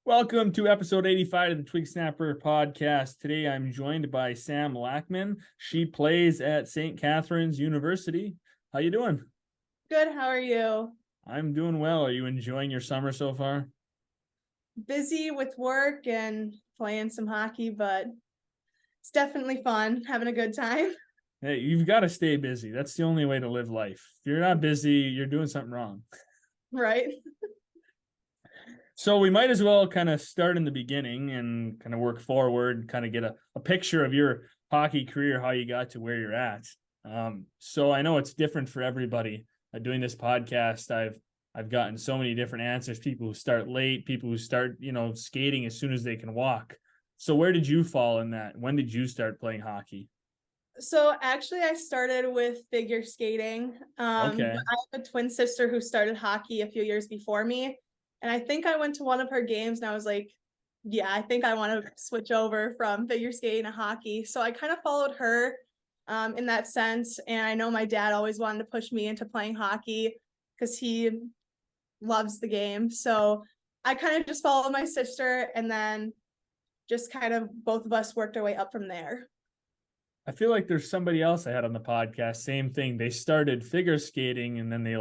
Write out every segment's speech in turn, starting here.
Welcome to episode 85 of the Twig Snapper Podcast. Today I'm joined by Sam Lackmann. She plays at St. Catherine's University. How you doing? Good, how are you? I'm doing well. Are you enjoying your summer so far? Busy with work and playing some hockey, but it's definitely fun, having a good time. Hey, you've got to stay busy. That's the only way to live life. If you're not busy, you're doing something wrong. Right. So we might as well kind of start in the beginning and kind of work forward, kind of get a picture of your hockey career, how you got to where you're at. So I know it's different for everybody. Doing this podcast, I've gotten so many different answers. People who start late, people who start, skating as soon as they can walk. So where did you fall in that? When did you start playing hockey? So actually I started with figure skating. Okay. But I have a twin sister who started hockey a few years before me. And I think I went to one of her games and I was like, yeah, I think I want to switch over from figure skating to hockey. So I kind of followed her in that sense. And I know my dad always wanted to push me into playing hockey because he loves the game. So I kind of just followed my sister, and then just kind of both of us worked our way up from there. I feel like there's somebody else I had on the podcast. Same thing. They started figure skating and then they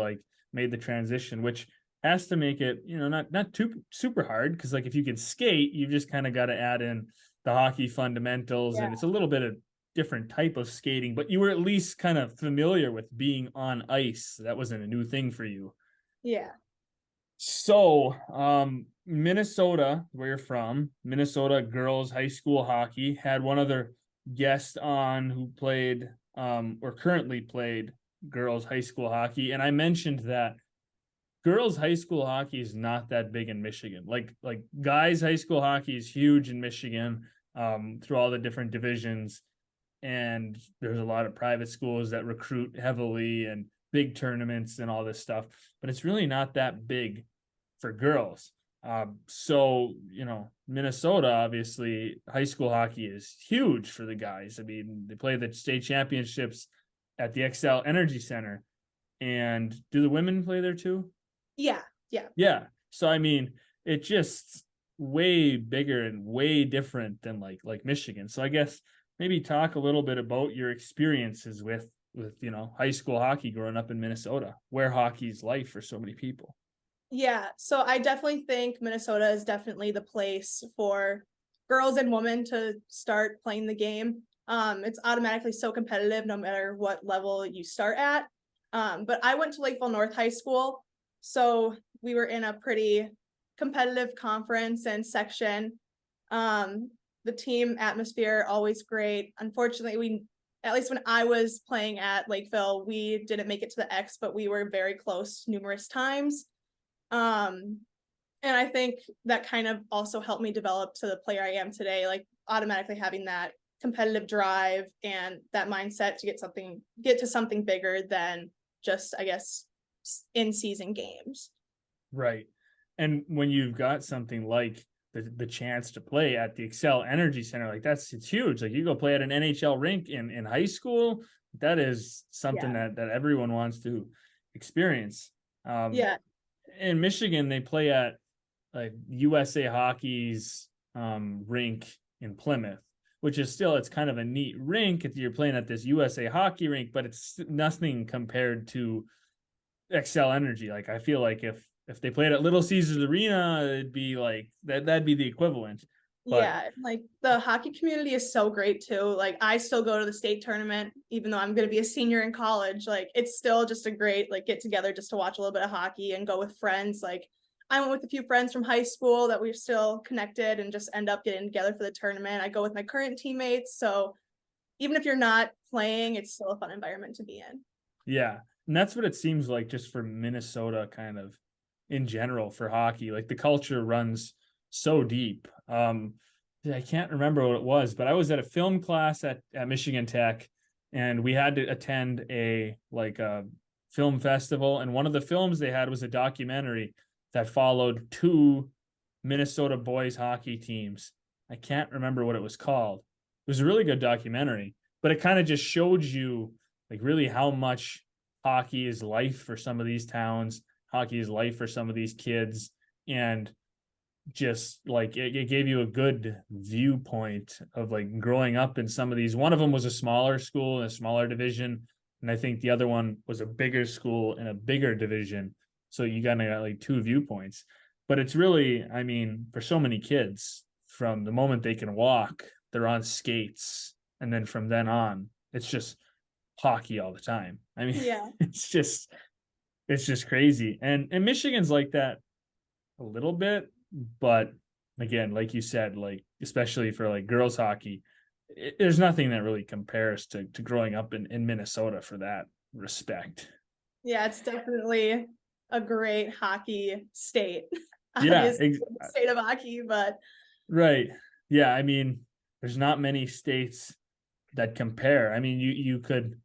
made the transition, which has to make it, not too super hard. Because if you can skate, you just kind of got to add in the hockey fundamentals, and it's a little bit of different type of skating. But you were at least kind of familiar with being on ice. That wasn't a new thing for you. Yeah. So, Minnesota, where you're from, Minnesota girls high school hockey, had one other guest on who played or currently played girls high school hockey, and I mentioned that girls high school hockey is not that big in Michigan. Like guys high school hockey is huge in Michigan, through all the different divisions, and there's a lot of private schools that recruit heavily and big tournaments and all this stuff, but it's really not that big for girls. So, Minnesota, obviously, high school hockey is huge for the guys. I mean, they play the state championships at the XL Energy Center. And do the women play there too? Yeah. Yeah. So, I mean, it's just way bigger and way different than like Michigan. So I guess maybe talk a little bit about your experiences with high school hockey growing up in Minnesota, where hockey's life for so many people. Yeah, so I definitely think Minnesota is definitely the place for girls and women to start playing the game. It's automatically so competitive no matter what level you start at. But I went to Lakeville North High School, so we were in a pretty competitive conference and section. The team atmosphere always great. Unfortunately, at least when I was playing at Lakeville, we didn't make it to the X, but we were very close numerous times. And I think that kind of also helped me develop to the player I am today, automatically having that competitive drive and that mindset to get to something bigger than just, I guess, in season games. Right. And when you've got something like the chance to play at the Xcel Energy Center, it's huge. You go play at an NHL rink in high school, that is something that everyone wants to experience. In Michigan, they play at USA Hockey's rink in Plymouth, which is still, it's kind of a neat rink. You're playing at this USA Hockey rink, but it's nothing compared to Xcel Energy. I feel like if they played at Little Caesars Arena, it'd be that'd be the equivalent. But the hockey community is so great too. I still go to the state tournament, even though I'm going to be a senior in college. It's still just a great get together just to watch a little bit of hockey and go with friends. I went with a few friends from high school that we're still connected and just end up getting together for the tournament. I go with my current teammates. So even if you're not playing, it's still a fun environment to be in. Yeah. And that's what it seems like just for Minnesota kind of in general for hockey. The culture runs so deep. I can't remember what it was, but I was at a film class at Michigan Tech, and we had to attend a film festival. And one of the films they had was a documentary that followed two Minnesota boys hockey teams. I can't remember what it was called. It was a really good documentary, but it kind of just showed you really how much hockey is life for some of these towns. Hockey is life for some of these kids. And just like it gave you a good viewpoint of like growing up in some of these. One of them was a smaller school in a smaller division, and I think the other one was a bigger school in a bigger division. So you kind of got like two viewpoints. But it's really, I mean, for so many kids, from the moment they can walk, they're on skates, and then from then on, it's just hockey all the time. I mean, Yeah. it's just crazy. And Michigan's like that a little bit, but again, like you said, like especially for like girls hockey, there's nothing that really compares to growing up in Minnesota for that respect. Yeah, it's definitely a great hockey state. Yeah, Obviously, the state of hockey, but right. Yeah, I mean, there's not many states that compare. I mean, you could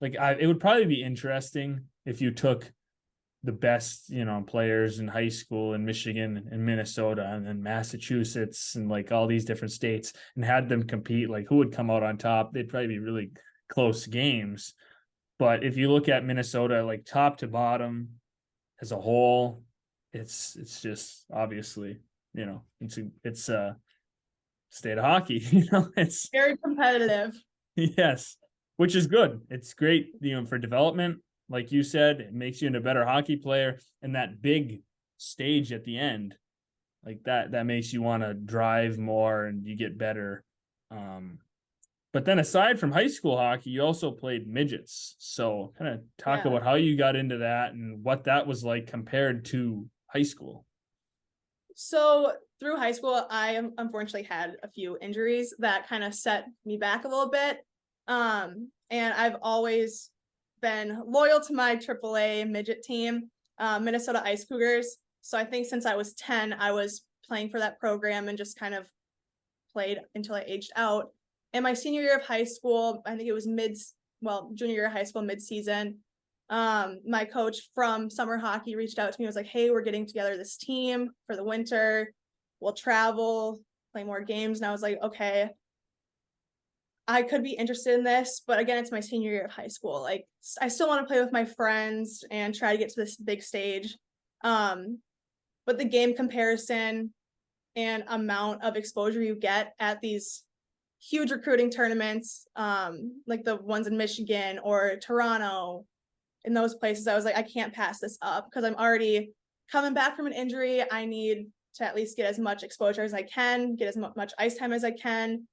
like it would probably be interesting if you took the best, players in high school in Michigan and Minnesota and then Massachusetts and like all these different states and had them compete, like who would come out on top. They'd probably be really close games. But if you look at Minnesota, like top to bottom as a whole, it's just obviously, it's a state of hockey, it's very competitive. yes, which is good. It's great, for development. Like you said, it makes you into a better hockey player. And that big stage at the end, like that makes you want to drive more and you get better. But then aside from high school hockey, you also played midgets. So kind of talk Yeah. about how you got into that and what that was like compared to high school. So through high school, I unfortunately had a few injuries that kind of set me back a little bit. And I've always been loyal to my AAA midget team, Minnesota Ice Cougars. So I think since I was 10, I was playing for that program and just kind of played until I aged out. In my senior year of high school, I think it was junior year of high school, mid-season, my coach from summer hockey reached out to me and was like, hey, we're getting together this team for the winter. We'll travel, play more games. And I was like, okay, I could be interested in this, but again, it's my senior year of high school. Like, I still want to play with my friends and try to get to this big stage. But the game comparison and amount of exposure you get at these huge recruiting tournaments, like the ones in Michigan or Toronto, in those places, I was like, I can't pass this up because I'm already coming back from an injury. I need to at least get as much exposure as I can, get as much ice time as I can.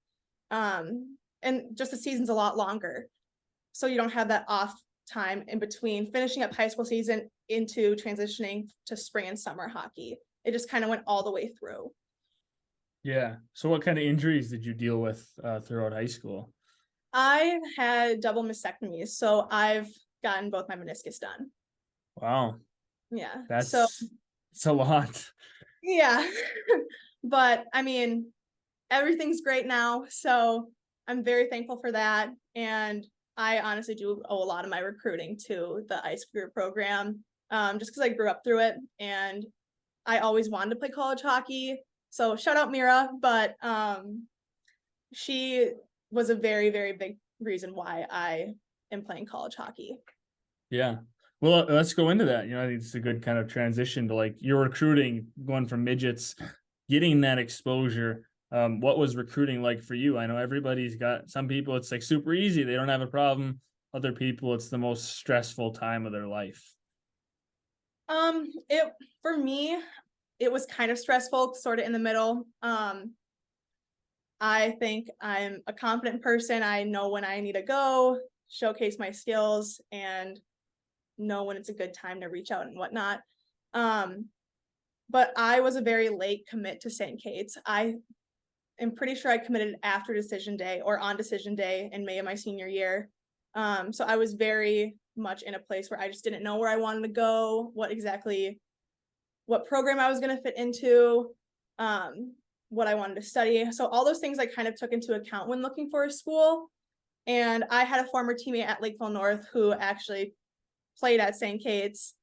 And just the season's a lot longer. So you don't have that off time in between finishing up high school season into transitioning to spring and summer hockey. It just kind of went all the way through. Yeah. So what kind of injuries did you deal with throughout high school? I had double mastectomies, so I've gotten both my meniscus done. Wow. Yeah. It's a lot. Yeah. But I mean, everything's great now. So I'm very thankful for that. And I honestly do owe a lot of my recruiting to the ice career program, just because I grew up through it and I always wanted to play college hockey. So shout out Mira, but she was a very, very big reason why I am playing college hockey. Yeah. Well, let's go into that. I think it's a good kind of transition to like your recruiting, going from midgets, getting that exposure. What was recruiting like for you? I know everybody's got, some people it's like super easy. They don't have a problem. Other people, it's the most stressful time of their life. For me, it was kind of stressful, sort of in the middle. I think I'm a confident person. I know when I need to go, showcase my skills, and know when it's a good time to reach out and whatnot. But I was a very late commit to St. Kate's. I am pretty sure I committed after decision day or on decision day in May of my senior year. So I was very much in a place where I just didn't know where I wanted to go, what program I was going to fit into, what I wanted to study. So all those things I kind of took into account when looking for a school. And I had a former teammate at Lakeville North who actually played at St. Kate's,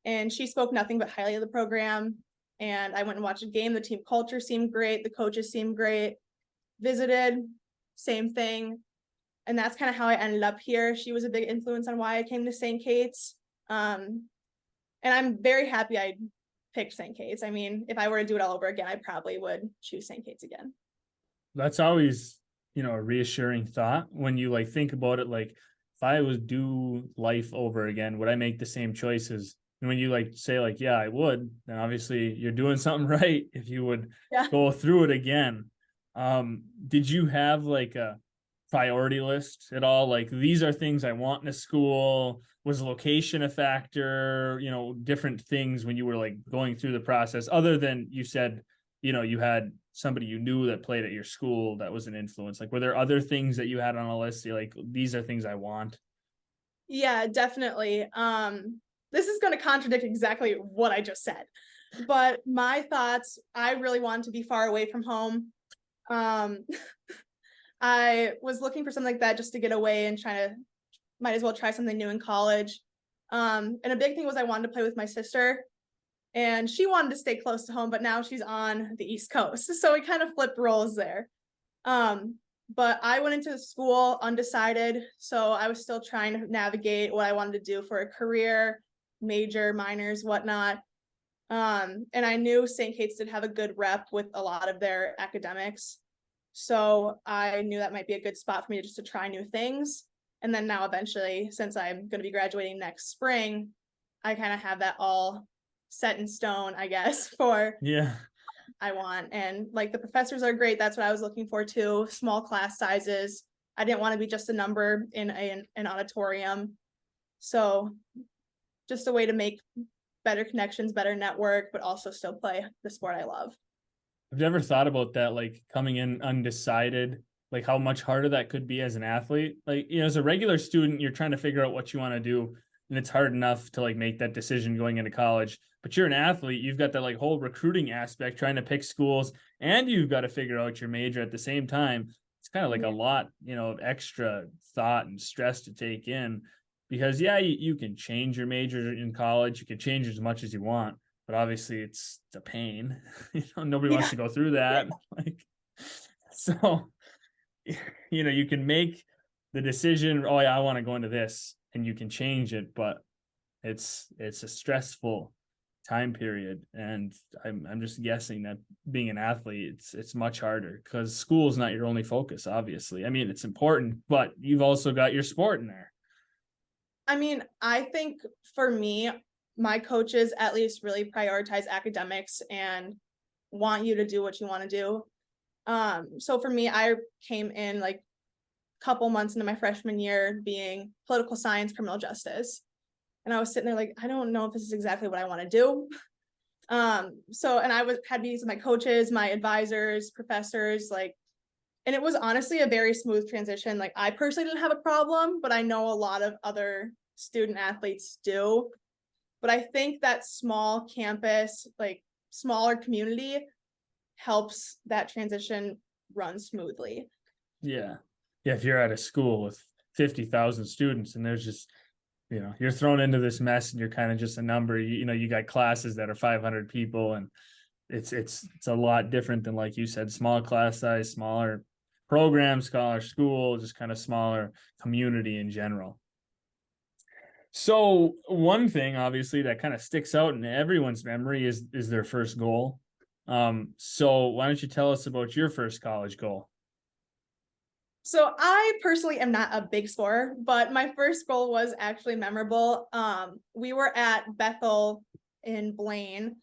and she spoke nothing but highly of the program. And I went and watched a game. The team culture seemed great. The coaches seemed great. Visited, same thing. And that's kind of how I ended up here. She was a big influence on why I came to St. Kate's. And I'm very happy I picked St. Kate's. I mean, if I were to do it all over again, I probably would choose St. Kate's again. That's always, a reassuring thought when you like think about it. Like if I would do life over again, would I make the same choices? And when you like say like, yeah, I would, then obviously you're doing something right if you would go through it again. Did you have like a priority list at all? Like these are things I want in a school. Was location a factor? Different things when you were like going through the process, other than you said, you had somebody you knew that played at your school that was an influence. Like, were there other things that you had on a list? You're like, these are things I want. Yeah, definitely. This is going to contradict exactly what I just said, but my thoughts, I really wanted to be far away from home. I was looking for something like that just to get away and might as well try something new in college. And a big thing was I wanted to play with my sister, and she wanted to stay close to home, but now she's on the East Coast. So we kind of flipped roles there. But I went into school undecided. So I was still trying to navigate what I wanted to do for a career, major, minors, whatnot. And I knew St. Kate's did have a good rep with a lot of their academics. So I knew that might be a good spot for me just to try new things. And then now eventually, since I'm going to be graduating next spring, I kind of have that all set in stone, I guess, for I want. And like the professors are great. That's what I was looking for too. Small class sizes. I didn't want to be just a number in an auditorium. So just a way to make better connections, better network, but also still play the sport I love. I've never thought about that, like coming in undecided, like how much harder that could be as an athlete. Like, as a regular student, you're trying to figure out what you want to do. And it's hard enough to like make that decision going into college. But you're an athlete, you've got that like whole recruiting aspect, trying to pick schools, and you've got to figure out your major at the same time. It's kind of like a lot, of extra thought and stress to take in, because you can change your major in college. You can change as much as you want, but obviously it's a pain. Nobody wants to go through that. So, you can make the decision, oh yeah, I want to go into this, and you can change it, but it's a stressful time period. And I'm just guessing that being an athlete, it's much harder because school is not your only focus, obviously. I mean, it's important, but you've also got your sport in there. I mean, I think for me, my coaches at least really prioritize academics and want you to do what you want to do. So for me, I came in like a couple months into my freshman year being political science, criminal justice. And I was sitting there like, I don't know if this is exactly what I want to do. And I had meetings with my coaches, my advisors, professors, and it was honestly a very smooth transition. Like I personally didn't have a problem, but I know a lot of other student athletes do. But I think that small campus, like smaller community, helps that transition run smoothly. Yeah. If you're at a school with 50,000 students and there's just, you're thrown into this mess and you're kind of just a number, you got classes that are 500 people, and it's a lot different than, like you said, small class size, smaller program, smaller school, just kind of smaller community in general. So one thing obviously that kind of sticks out in everyone's memory is their first goal. So why don't you tell us about your first college goal? So I personally am not a big scorer, but my first goal was actually memorable. We were at Bethel in Blaine,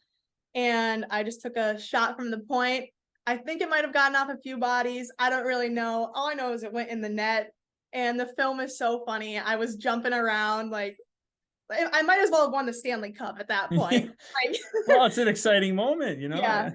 and I just took a shot from the point. I think it might have gotten off a few bodies. I don't really know. All I know is it went in the net, and the film is so funny. I was jumping around like I might as well have won the Stanley Cup at that point. Well, it's an exciting moment, Yeah.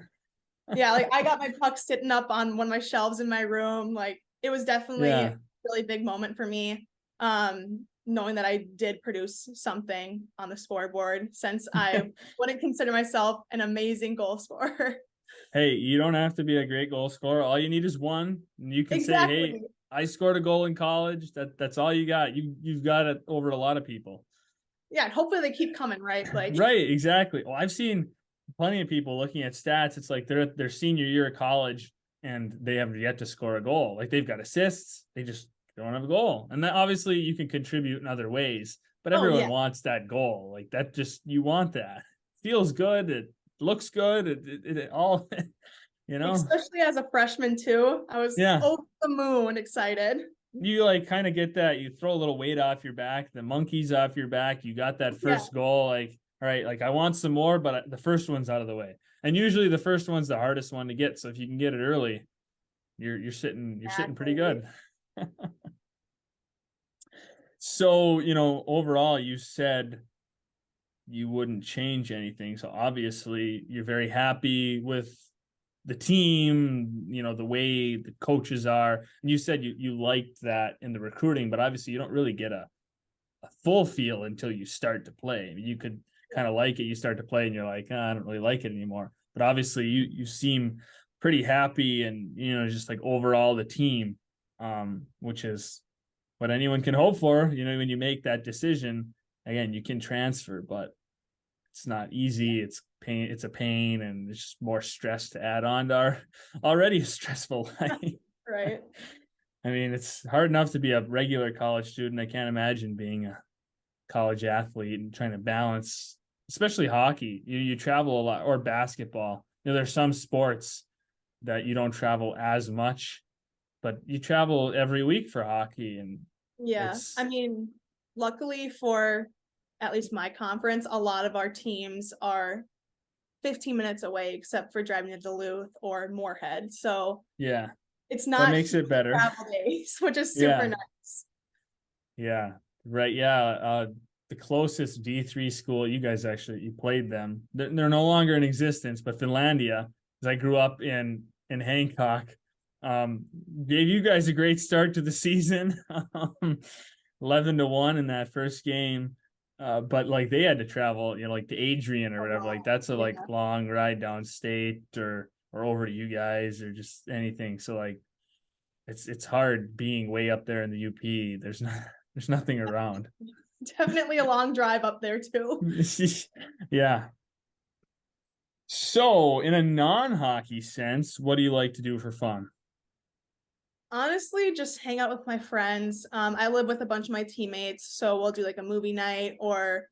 Yeah, like I got my puck sitting up on one of my shelves in my room. Like it was definitely a really big moment for me. Knowing that I did produce something on the scoreboard, since I wouldn't consider myself an amazing goal scorer. Hey, you don't have to be a great goal scorer. All you need is one. And you can say, hey, I scored a goal in college. That's all you got. You've got it over a lot of people. Yeah, and hopefully they keep coming, right? Right, exactly. Well, I've seen plenty of people looking at stats. It's like they're at their senior year of college and they have yet to score a goal. Like they've got assists, they just don't have a goal. And that obviously you can contribute in other ways, but everyone wants that goal. Like that, just you want that. Feels good. looks good. It all, Especially as a freshman too. I was Yeah. over the moon excited. You like kind of get that. You throw a little weight off your back, the monkey's off your back. You got that Yeah. first goal. Like, all right, like I want some more, but the first one's out of the way. And usually the first one's the hardest one to get. So if you can get it early, you're sitting pretty good. So, overall, you said you wouldn't change anything. So obviously you're very happy with the team, the way the coaches are. And you said you liked that in the recruiting, but obviously you don't really get a full feel until you start to play. I mean, you could kind of like it, you start to play and you're like, I don't really like it anymore. But obviously you seem pretty happy and, just like overall the team, which is what anyone can hope for, when you make that decision. Again, you can transfer, but it's not easy. It's pain. It's a pain, and it's just more stress to add on to our already stressful life. Right. I mean, it's hard enough to be a regular college student. I can't imagine being a college athlete and trying to balance, especially hockey. You travel a lot, or basketball. There's some sports that you don't travel as much, but you travel every week for hockey. And yeah, I mean, luckily for at least my conference, a lot of our teams are 15 minutes away, except for driving to Duluth or Moorhead. So yeah, it's not that makes it better. Travel days, which is super nice. Yeah, right. Yeah, the closest D3 school, you guys you played them. They're no longer in existence, but Finlandia, as I grew up in Hancock, gave you guys a great start to the season. 11-1 in that first game. But like they had to travel, like to Adrian or whatever. Like that's a like long ride downstate or over to you guys or just anything. So like it's hard being way up there in the UP. There's nothing around. Definitely a long drive up there too. Yeah. So in a non-hockey sense, what do you like to do for fun? Honestly, just hang out with my friends. I live with a bunch of my teammates, so we'll do like a movie night or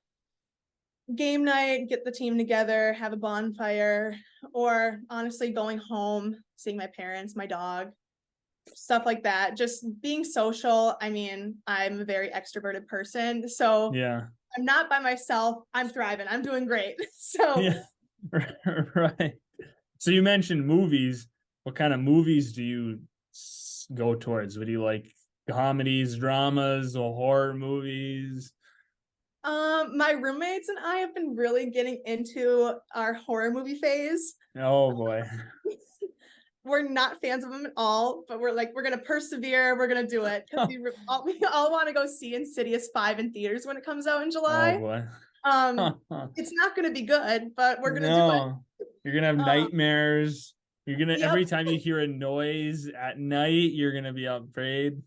game night, get the team together, have a bonfire, or honestly going home, seeing my parents, my dog, stuff like that. Just being social. I mean, I'm a very extroverted person, so yeah, I'm not by myself. I'm thriving. I'm doing great. So yeah, right. So you mentioned movies. What kind of movies do you go towards? Would you like comedies, dramas, or horror movies? My roommates and I have been really getting into our horror movie phase. Oh boy. We're not fans of them at all, but we're gonna persevere. We're gonna do it because we all want to go see Insidious 5 in theaters when it comes out in July. Oh boy. It's not gonna be good, but we're gonna do it. You're gonna have nightmares. You're gonna every time you hear a noise at night, you're gonna be afraid.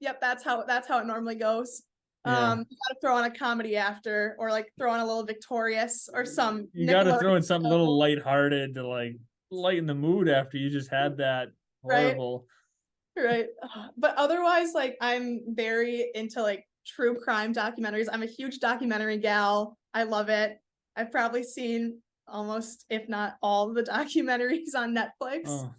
Yep, that's how it normally goes. Yeah. You gotta throw on a comedy after, or like throw on a little Victorious or some. You gotta throw in something a little lighthearted to like lighten the mood after you just had that horrible. Right. But otherwise, like I'm very into like true crime documentaries. I'm a huge documentary gal. I love it. I've probably seen almost, if not all, the documentaries on Netflix. Oh.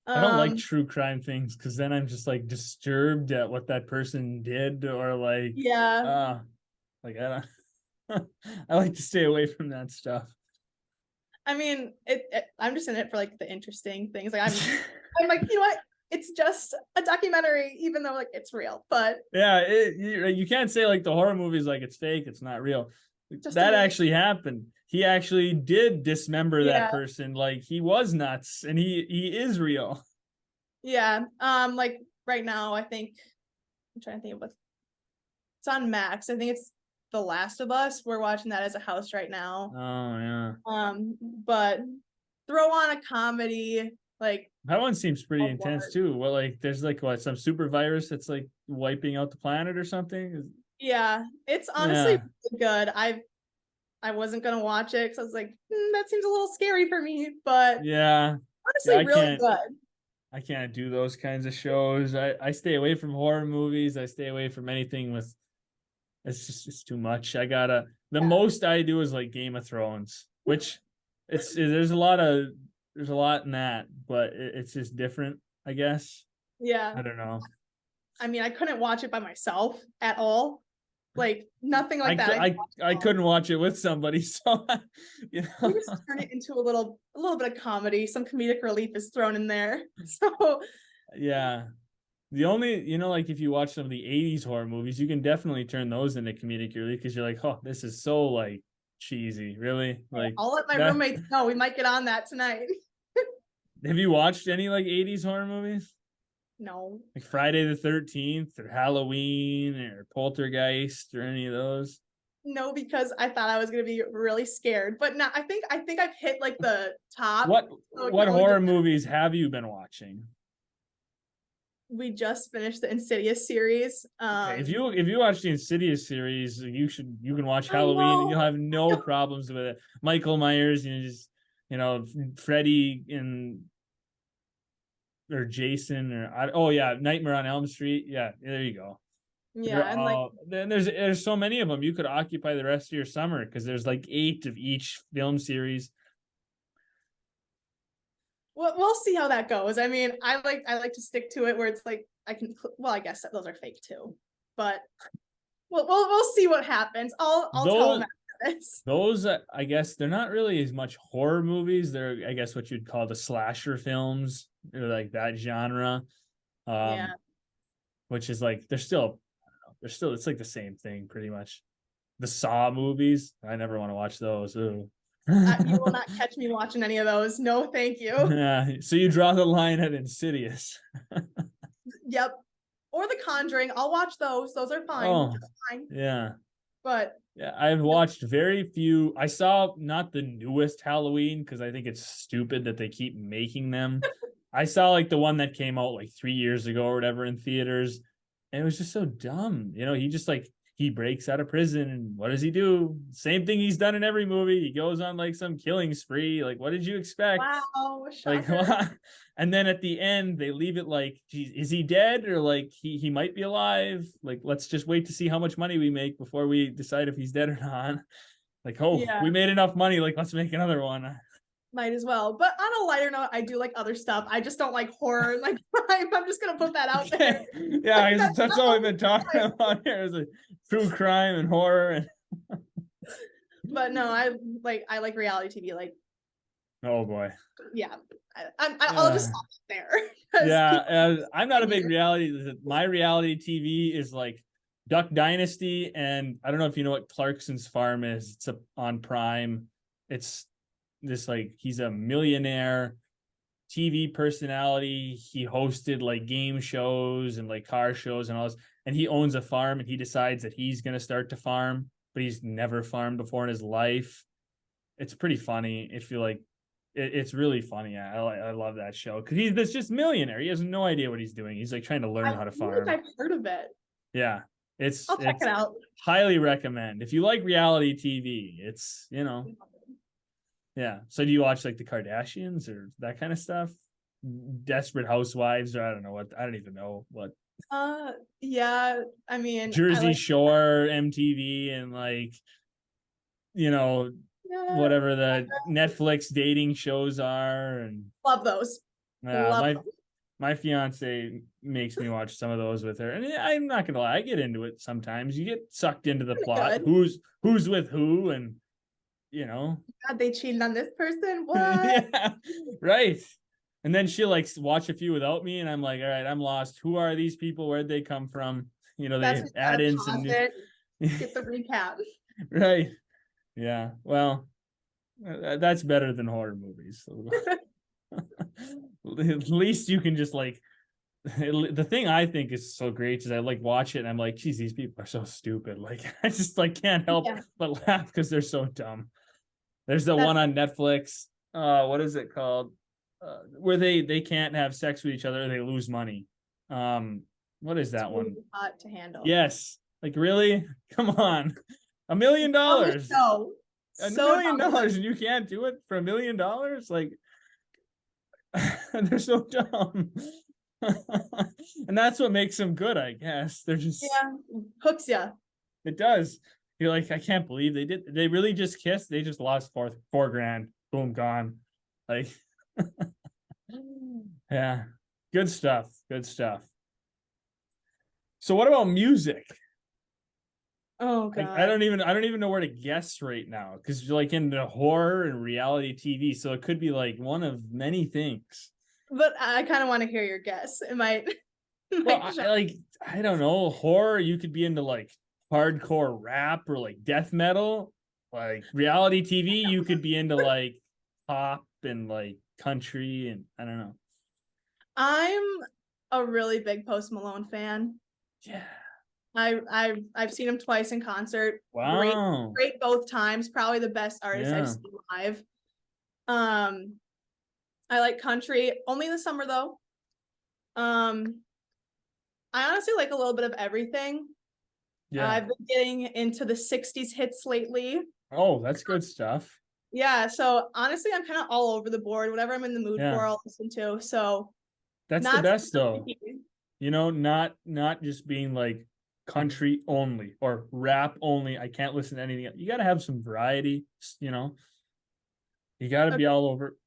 I don't like true crime things because then I'm just like disturbed at what that person did or like like I don't I like to stay away from that stuff. I mean, I'm just in it for like the interesting things. Like I'm like, you know what? It's just a documentary, even though like it's real. But yeah, you can't say like the horror movies like it's fake, it's not real. That actually happened. He actually did dismember that person. Like he was nuts, and he is real. Yeah. Like right now, I think I'm trying to think of it's on Max. I think it's The Last of Us. We're watching that as a house right now. Oh yeah. But throw on a comedy. Like that one seems pretty intense too. Well, like there's like what, some super virus that's like wiping out the planet or something. Yeah, it's honestly really good. I wasn't gonna watch it because I was like, that seems a little scary for me. But yeah, honestly, really good. I can't do those kinds of shows. I stay away from horror movies. I stay away from anything with. It's too much. The most I do is like Game of Thrones, which there's a lot in that, but it's just different, I guess. Yeah. I don't know. I mean, I couldn't watch it by myself at all. Like nothing like that. I couldn't watch it with somebody, so you know. We just turn it into a little bit of comedy. Some comedic relief is thrown in there. So yeah. The only, like if you watch some of the 80s horror movies, you can definitely turn those into comedic relief because you're like, oh, this is so like cheesy, really. Like I'll let my roommates know. We might get on that tonight. Have you watched any like 80s horror movies? No. Like Friday the 13th or Halloween or Poltergeist or any of those? No, because I thought I was gonna be really scared. But now I think I've hit like the top. What So horror movies have you been watching? We just finished the Insidious series. Okay, if you watch the Insidious series, you can watch Halloween and you'll have no problems with it. Michael Myers, Freddy or Jason or Nightmare on Elm Street. Yeah, there you go. Yeah, and then there's so many of them. You could occupy the rest of your summer because there's like 8 of each film series. We'll see how that goes. I mean, I like to stick to it where it's like I guess those are fake too, but we'll see what happens. I'll tell them after this. Those I guess they're not really as much horror movies. They're I guess what you'd call the slasher films or like that genre. Yeah. Which is like it's like the same thing pretty much. The Saw movies, I never want to watch those. Ooh. You will not catch me watching any of those. No, thank you. Yeah, so you draw the line at Insidious. Yep. Or The Conjuring. I'll watch those. Those are fine. Oh, fine. Yeah. But yeah, I've watched very few. I saw not the newest Halloween because I think it's stupid that they keep making them. I saw like the one that came out like 3 years ago or whatever in theaters, and it was just so dumb. He just like he breaks out of prison and what does he do? Same thing he's done in every movie. He goes on like some killing spree. Like, what did you expect? Wow, like, and then at the end they leave it like, geez, is he dead or like he might be alive? Like, let's just wait to see how much money we make before we decide if he's dead or not. Like, we made enough money. Like, let's make another one. Might as well. But on a lighter note, I do like other stuff. I just don't like horror and like crime. I'm just gonna put that out there. Yeah, that's all we've been talking about here is like true crime and horror. And but no, I like reality TV. Like, oh boy, yeah, I'll just stop there. Yeah, I'm not a big reality. My reality TV is like Duck Dynasty, and I don't know if you know what Clarkson's Farm is. It's on Prime. It's this like he's a millionaire TV personality. He hosted like game shows and like car shows and all this, and he owns a farm and he decides that he's gonna start to farm, but he's never farmed before in his life. It's pretty funny if you like. It's really funny. I love that show because he's this just millionaire. He has no idea what he's doing. He's like trying to learn how to farm. I've heard of it. Yeah, I'll check it out. Highly recommend if you like reality TV. It's Yeah. So do you watch like the Kardashians or that kind of stuff? Desperate Housewives, or I don't know what. I don't even know what. Yeah. I mean, Jersey Shore, MTV, and like, whatever the Netflix dating shows are, and love those. Yeah, my fiance makes me watch some of those with her, and I'm not gonna lie, I get into it sometimes. You get sucked into the plot. Who's with who, and God, they cheated on this person. What? Yeah, right. And then she'll like watch a few without me, and I'm like, all right, I'm lost. Who are these people? Where'd they come from? They add in some get the recap. Right. Yeah. Well, that's better than horror movies. At least you can just like. The thing I think is so great is I like watch it and I'm like, geez, these people are so stupid. Like I just like can't help but laugh because they're so dumb. There's the one on Netflix. What is it called? Where they can't have sex with each other, they lose money. What is that one? Hot to handle. Yes. Like really? Come on. $1 million. No. $1 million and you can't do it for $1 million? Like they're so dumb. And that's what makes them good, I guess. They're just hooks you. It does. You're like, I can't believe they really just kissed. They just lost $4,000. boom, gone. Like, yeah, good stuff. Good stuff. So what about music? Oh I God. don't even know where to guess right now because you're like into horror and reality TV, so it could be like one of many things. But I kind of want to hear your guess. It might, Well, might I don't know, horror. You could be into like hardcore rap or like death metal. Like reality TV, you could be into like pop and like country, and I don't know. I'm a really big Post Malone fan. Yeah. I've seen him twice in concert. Wow. Great both times. Probably the best artist I've Yeah. seen live. I like country only in the summer though. I honestly like a little bit of everything. Yeah. I've been getting into the 60s hits lately. Oh, that's good stuff. Yeah, so honestly, I'm kind of all over the board. Whatever I'm in the mood Yeah. for, I'll listen to. So That's the not best though. picky. You know, not just being like country only or rap only. I can't listen to anything else. You got to have some variety, you know. You got to be all over.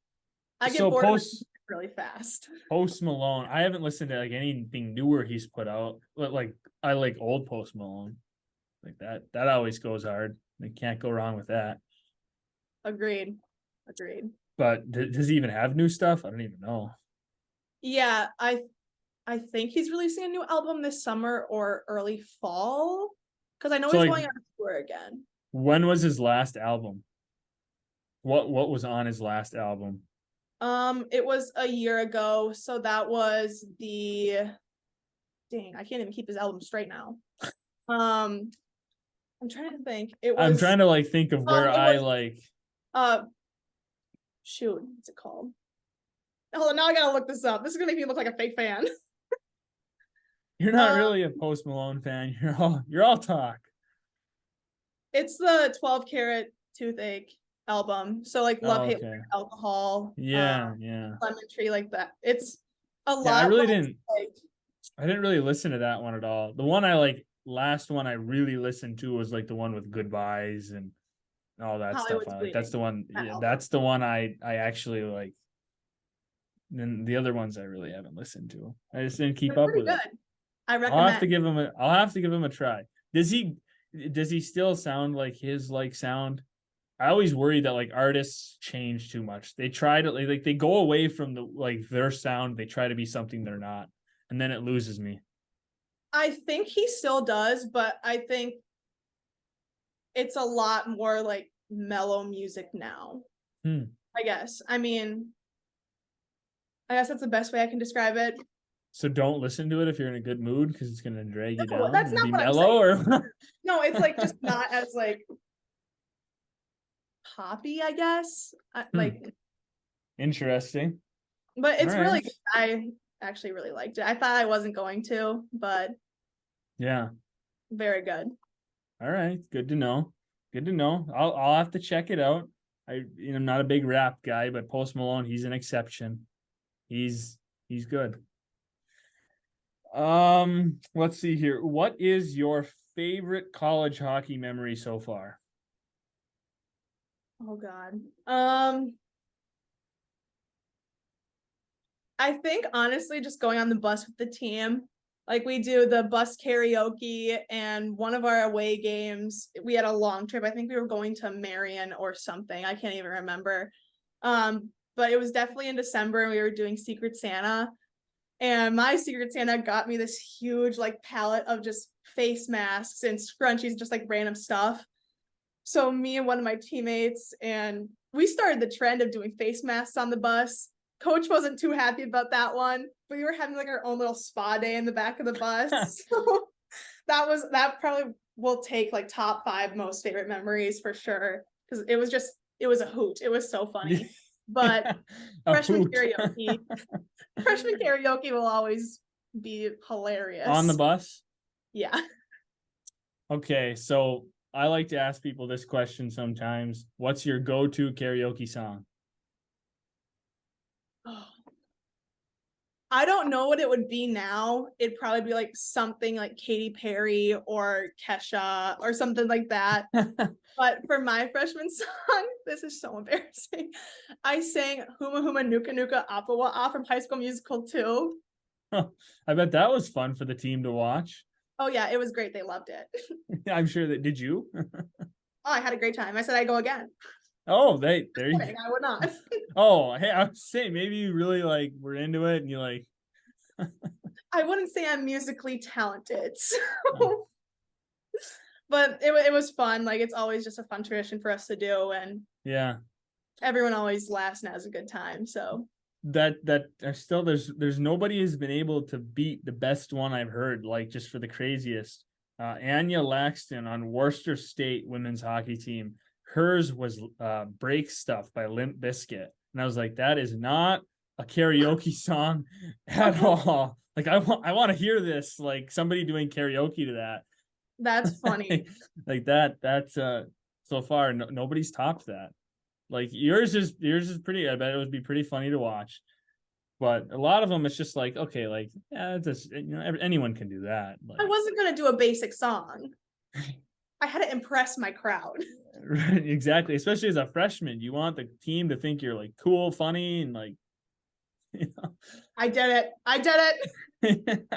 I get So bored of it really fast. Post Malone, I haven't listened to like anything newer he's put out. Like I like old Post Malone. Like that always goes hard. You can't go wrong with that. Agreed. But does he even have new stuff? I don't even know. Yeah, I think he's releasing a new album this summer or early fall. Because I know So, he's like, going on tour again. when was his last album? What was on his last album? It was a year ago, so that was dang, I can't even keep his album straight now. I'm trying to think. I'm trying to like think of where I was, like shoot, what's it called? Hold on, now I gotta look this up. This is gonna make me look like a fake fan. You're not really a Post Malone fan. You're all talk. It's the 12 Karat Toothache album. So like Love, Hate, Alcohol. Yeah. Lemon Tree, like that. It's a lot. I really didn't. I didn't really listen to that one at all. The one I like, last one I really listened to was like the one with Goodbyes and all that stuff. That's the one. Yeah, that's the one I actually like. Then the other ones I really haven't listened to. I just didn't keep up with it. I recommend. I'll have to give him a try. Does he still sound like his like sound? I always worry that like artists change too much. They try to like they go away from the like their sound. They try to be something they're not, and then it loses me. I think he still does, but I think it's a lot more like mellow music now. I guess. I mean, I guess that's the best way I can describe it. So don't listen to it if you're in a good mood because it's gonna drag you down. That's not be what mellow I'm saying. or no, it's like just not as like poppy, I guess. Like interesting. But it's really good. I actually really liked it. I thought I wasn't going to, but yeah. Very good. All right, good to know. Good to know. I'll have to check it out. I'm not a big rap guy, but Post Malone, he's an exception. He's good. Let's see here. What is your favorite college hockey memory so far? Oh God. I think honestly just going on the bus with the team. Like we do the bus karaoke, and one of our away games, we had a long trip. I think we were going to Marion or something. I can't even remember. But it was definitely in December and we were doing Secret Santa. And my Secret Santa got me this huge like palette of just face masks and scrunchies, just like random stuff. So me and one of my teammates, and we started the trend of doing face masks on the bus. Coach wasn't too happy about that one, but we were having like our own little spa day in the back of the bus. So that probably will take like top 5 most favorite memories for sure. Because it was a hoot. It was so funny. But freshman karaoke will always be hilarious. On the bus? Yeah. Okay, so I like to ask people this question sometimes. What's your go-to karaoke song? Oh. I don't know what it would be now. It'd probably be like something like Katy Perry or Kesha or something like that. But for my freshman song, this is so embarrassing. I sang Huma Huma Nuka Nuka Appa Wa'a from High School Musical 2. I bet that was fun for the team to watch. Oh yeah, it was great. They loved it. I'm sure that, did you? Oh, I had a great time. I said I'd go again. Oh, there you go. I would not. Oh, hey, I was saying maybe you really like were into it and you like. I wouldn't say I'm musically talented, so. But it was fun. Like, it's always just a fun tradition for us to do, and Yeah, everyone always laughs and has a good time. So that still there's nobody who's been able to beat the best one I've heard, like just for the craziest. Anya Laxton on Worcester State women's hockey team. Hers was Break Stuff by Limp Bizkit. And I was like, that is not a karaoke song at all. Like I want to hear this, like somebody doing karaoke to that. that's funny. Like that's so far nobody's topped that. Like yours is pretty, I bet it would be pretty funny to watch. But a lot of them, it's just like, okay, like, yeah, it's just, anyone can do that. Like, I wasn't gonna do a basic song. I had to impress my crowd. right, exactly. Especially as a freshman, you want the team to think you're like cool, funny, and like, I did it.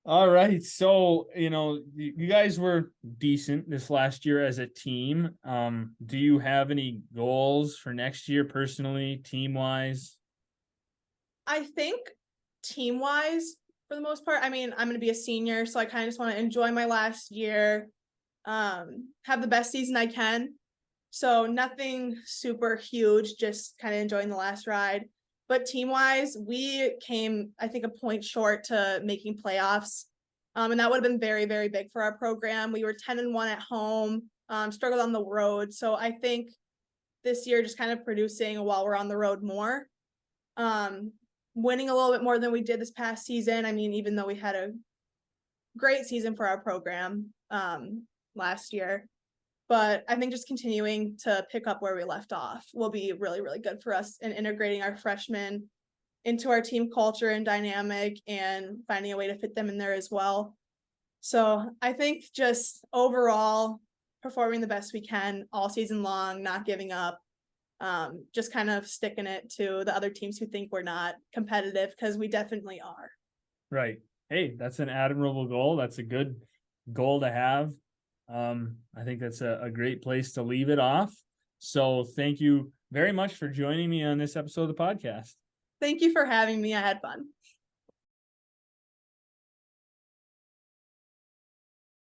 All right. So, you guys were decent this last year as a team. Do you have any goals for next year personally, team wise? I think team wise, for the most part, I mean, I'm going to be a senior, so I kind of just want to enjoy my last year, have the best season I can. So nothing super huge, just kind of enjoying the last ride. But team wise, we came, I think, a point short to making playoffs. And that would have been very, very big for our program. We were 10-1 at home, struggled on the road. So I think this year just kind of producing while we're on the road more. Winning a little bit more than we did this past season. I mean, even though we had a great season for our program last year, but I think just continuing to pick up where we left off will be really, really good for us in integrating our freshmen into our team culture and dynamic and finding a way to fit them in there as well. So I think just overall performing the best we can all season long, not giving up, just kind of sticking it to the other teams who think we're not competitive, because we definitely are. Right. Hey, that's an admirable goal. That's a good goal to have. I think that's a great place to leave it off. So thank you very much for joining me on this episode of the podcast. Thank you for having me. I had fun.